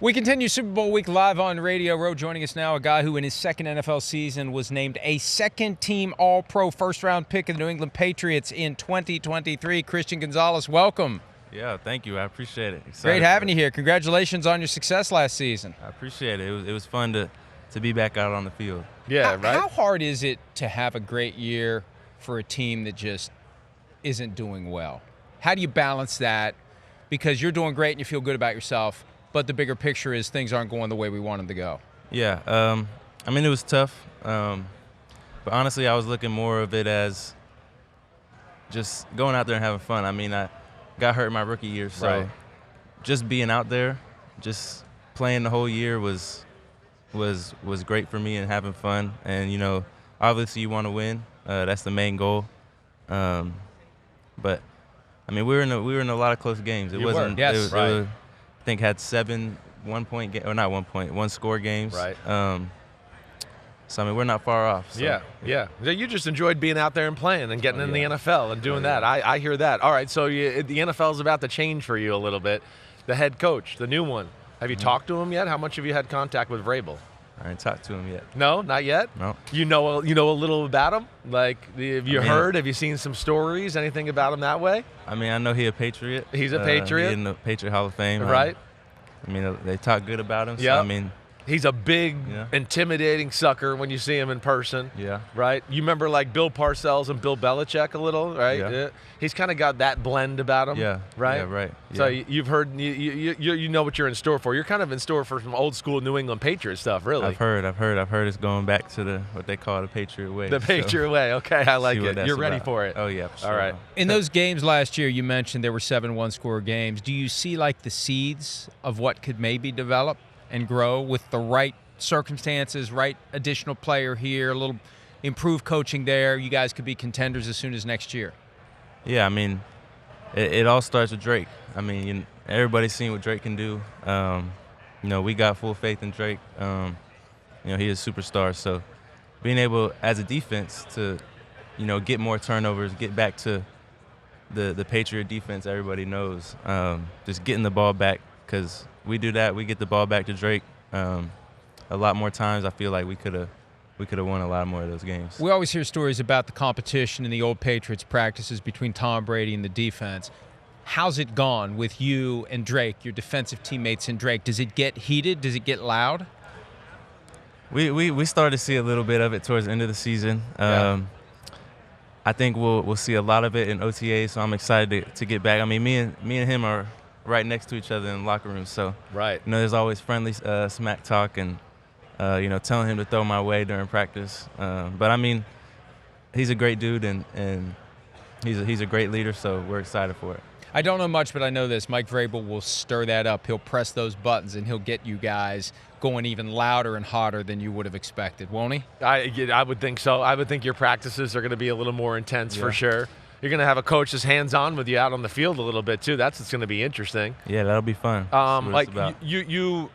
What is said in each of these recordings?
We continue Super Bowl week live on Radio Row. Joining us now, a guy who in his second NFL season was named a second-team All-Pro first-round pick of the New England Patriots in 2023. Christian Gonzalez, welcome. Yeah, thank you. I appreciate it. Excited Great having you here. Congratulations on your success last season. I appreciate it. It was fun to be back out on the field. Yeah, right? How hard is it to have a great year for a team that just isn't doing well? How do you balance that? Because you're doing great and you feel good about yourself, but the bigger picture is things aren't going the way we want them to go. Yeah, I mean, it was tough. But honestly, I was looking more of it as just going out there and having fun. I mean, I got hurt in my rookie year, so just being out there, just playing the whole year was great for me and having fun. And, you know, obviously you want to win. That's the main goal. But, I mean, we were in a lot of close games. It wasn't. Yes, I think had 7 one-score games. Right. So, I mean, we're not far off. So. Yeah. You just enjoyed being out there and playing and getting in the NFL and doing that. I hear that. All right, so the NFL is about to change for you a little bit. The head coach, the new one. Have you talked to him yet? How much have you had contact with Vrabel? I ain't talked to him yet. No, not yet? No. You know a little about him? Like, have you heard? Have you seen some stories? Anything about him that way? I mean, I know he's a Patriot. He's a Patriot? He's in the Patriot Hall of Fame. Right. I mean, they talk good about him. Yeah. So, I mean, he's a big, intimidating sucker when you see him in person. Yeah. Right? You remember, like, Bill Parcells and Bill Belichick a little, right? Yeah. He's kind of got that blend about him. Yeah. Right? Yeah, right. So Yeah. you've heard, you know what you're in store for. You're kind of in store for some old school New England Patriot stuff, really. I've heard it's going back to what they call the Patriot Way. The Patriot Way. Okay, I like it. You're ready for it. Oh, yeah, for sure. All right. In those games last year, you mentioned there were 7 one-score games. Do you see, like, the seeds of what could maybe develop and grow with the right circumstances, right additional player here, a little improved coaching there? You guys could be contenders as soon as next year. Yeah, I mean, it all starts with Drake. I mean, everybody's seen what Drake can do. You know, we got full faith in Drake. You know, he is a superstar. So being able, as a defense, to, you know, get more turnovers, get back to the Patriot defense everybody knows. Just getting the ball back, because we do that. We get the ball back to Drake. A lot more times, I feel like we could have won a lot more of those games. We always hear stories about the competition in the old Patriots practices between Tom Brady and the defense. How's it gone with you and Drake, your defensive teammates and Drake? Does it get heated? Does it get loud? We started to see a little bit of it towards the end of the season. I think we'll see a lot of it in OTA, so I'm excited to get back. I mean, me and him are right next to each other in the locker room, so you know, there's always friendly smack talk and you know, telling him to throw my way during practice. But I mean, he's a great dude and he's a great leader, so we're excited for it. I don't know much, but I know this. Mike Vrabel will stir that up. He'll press those buttons, and he'll get you guys going even louder and hotter than you would have expected, won't he? I would think so. I would think your practices are going to be a little more intense for sure. You're going to have a coach that's hands-on with you out on the field a little bit too. That's what's going to be interesting. Yeah, that'll be fun. Like you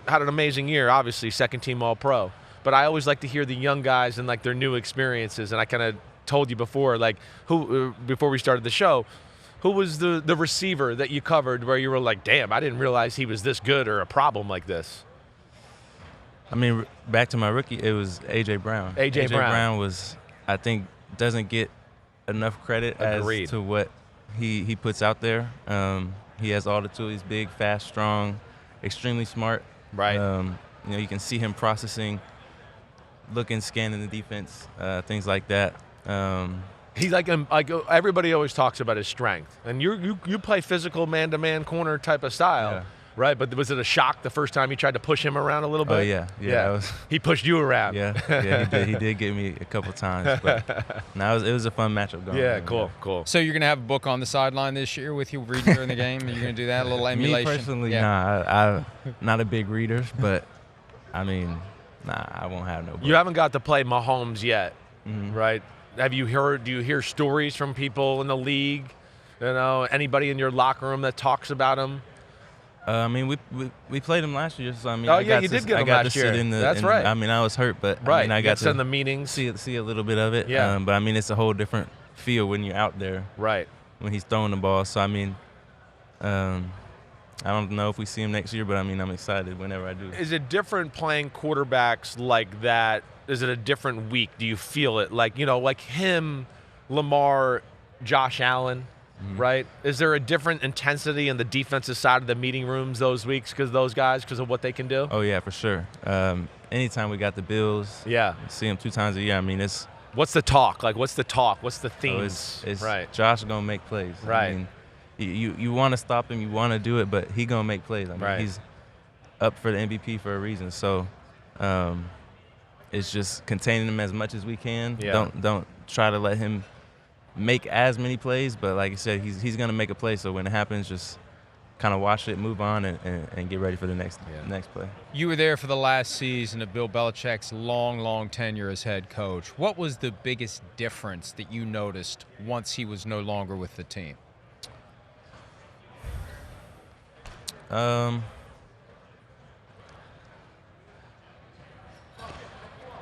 had an amazing year, obviously, second-team All-Pro. But I always like to hear the young guys and like their new experiences. And I kind of told you before, like before we started the show, who was the receiver that you covered where you were like, damn, I didn't realize he was this good or a problem like this? I mean, back to my rookie, it was A.J. Brown. A.J. Brown was, I think, doesn't get enough credit as to what he puts out there. He has all the tools. He's big, fast, strong, extremely smart. Right. You know, you can see him processing, looking, scanning the defense, things like that. He's like everybody always talks about his strength, and you play physical man-to-man corner type of style, right? But was it a shock the first time you tried to push him around a little bit? Oh yeah. He pushed you around. Yeah, he did get me a couple times, but no, it was a fun matchup going. Yeah, cool. So you're going to have a book on the sideline this year with you reading during the game? You're going to do that, a little emulation? Me personally, nah, I'm not a big reader, but I mean, I won't have no book. You haven't got to play Mahomes yet, Mm-hmm. right? Do you hear stories from people in the league? You know, anybody in your locker room that talks about him? I mean, we played him last year, so I mean, you did get him last year. That's right. I mean, I was hurt, but right. I mean, I got to send the meetings, see a little bit of it. Yeah. But I mean, it's a whole different feel when you're out there. Right. When he's throwing the ball, so I mean, I don't know if we see him next year, but I mean, I'm excited whenever I do. Is it different playing quarterbacks like that? Is it a different week? Do you feel it? Like, like him, Lamar, Josh Allen, right? Is there a different intensity in the defensive side of the meeting rooms those weeks because of what they can do? Oh, yeah, for sure. Anytime we got the Bills, see them 2 times a year. I mean, it's – what's the talk? Like, what's the talk? What's the themes? It's right. Josh going to make plays. Right. I mean, you want to stop him, you want to do it, but he going to make plays. I mean, he's up for the MVP for a reason. So it's just containing him as much as we can. Yeah. Don't try to let him make as many plays, but like I said, he's going to make a play. So when it happens, just kind of watch it, move on, and get ready for the next play. You were there for the last season of Bill Belichick's long tenure as head coach. What was the biggest difference that you noticed once he was no longer with the team? I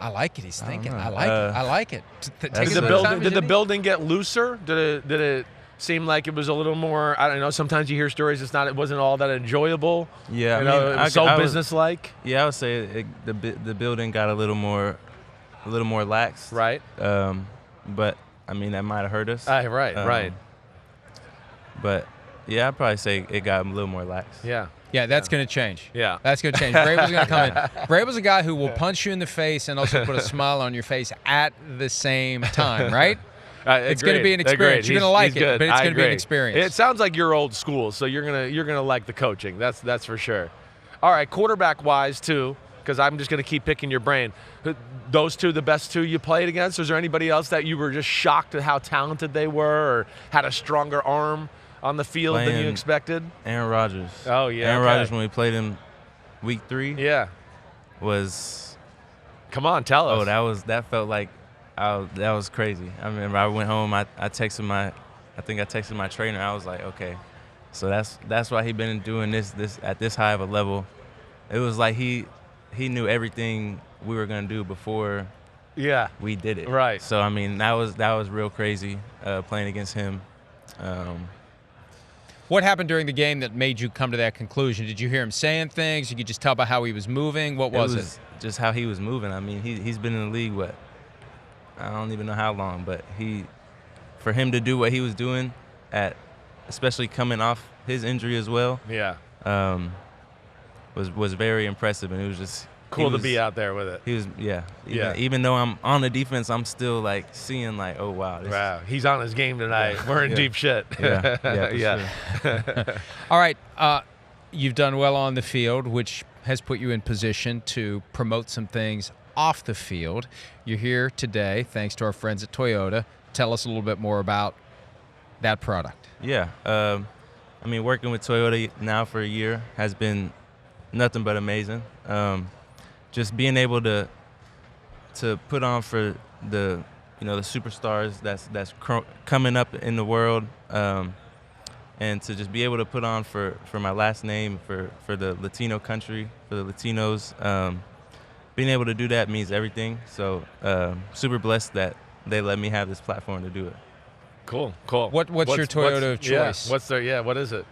like it. He's thinking. I like it. Did the building get looser? Did it seem like it was a little more? I don't know. Sometimes you hear stories. It wasn't all that enjoyable. Yeah, it was so businesslike. Yeah, I would say the building got a little more lax. Right. But I mean that might have hurt us. Right. But yeah, I'd probably say it got a little more lax. Yeah. Yeah, that's going to change. Yeah. That's going to change. Vrabel's going to come in. Vrabel's a guy who will punch you in the face and also put a smile on your face at the same time, right? It's going to be an experience. You're going to like it, but it's going to be an experience. It sounds like you're old school, so you're gonna like the coaching. That's for sure. All right, quarterback-wise, too, because I'm just going to keep picking your brain. Those two, the best two you played against? Was there anybody else that you were just shocked at how talented they were or had a stronger arm on the field than you expected? Aaron Rodgers. Oh, yeah. Aaron Rodgers, when we played him week 3. Yeah. Was. Come on, tell us. Oh, that felt like, that was crazy. I remember I went home, I texted my trainer. I was like, okay, so that's why he been doing this at this high of a level. It was like he knew everything we were gonna do before we did it. Right. So I mean that was real crazy playing against him. What happened during the game that made you come to that conclusion? Did you hear him saying things? You could just tell by how he was moving? What was it? Just how he was moving. I mean, he's been in the league, I don't even know how long, but for him to do what he was doing especially coming off his injury as well, was very impressive, and it was just cool to be out there with it. He was, Even though I'm on the defense, I'm still like seeing like, oh wow, he's on his game tonight. Yeah. We're in deep shit. Yeah. Sure. All right, you've done well on the field, which has put you in position to promote some things off the field. You're here today thanks to our friends at Toyota. Tell us a little bit more about that product. Yeah. I mean, working with Toyota now for a year has been nothing but amazing. Just being able to put on for the superstars that's coming up in the world, and to just be able to put on for my last name for the Latino country, for the Latinos. Being able to do that means everything. So super blessed that they let me have this platform to do it. Cool. What's your Toyota of choice? What is it?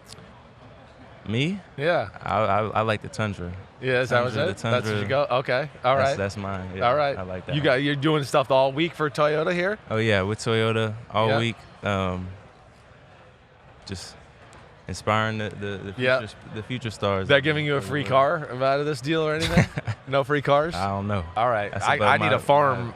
Me? Yeah. I like the Tundra. Yeah, is that what it is? That's what you go? Okay. All right. That's mine. Yeah, all right. I like that. You're doing stuff all week for Toyota here? Oh, yeah, with Toyota all week. Just inspiring the future stars. They're giving you a free car out of this deal or anything? No free cars? I don't know. All right. I need a farm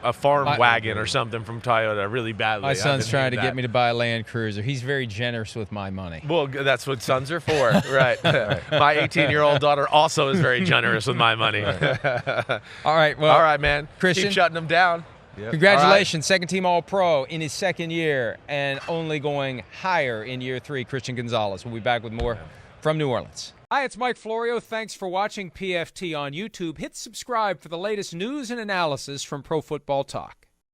wagon or something from Toyota really badly. My son's trying to get me to buy a Land Cruiser. He's very generous with my money. Well, that's what sons are for. Right. My 18-year-old daughter also is very generous with my money. All right. Well, all right, man. Christian, keep shutting them down. Yep. Congratulations, second-team All-Pro in his second year and only going higher in year 3, Christian Gonzalez. We'll be back with more from New Orleans. Hi, it's Mike Florio. Thanks for watching PFT on YouTube. Hit subscribe for the latest news and analysis from Pro Football Talk.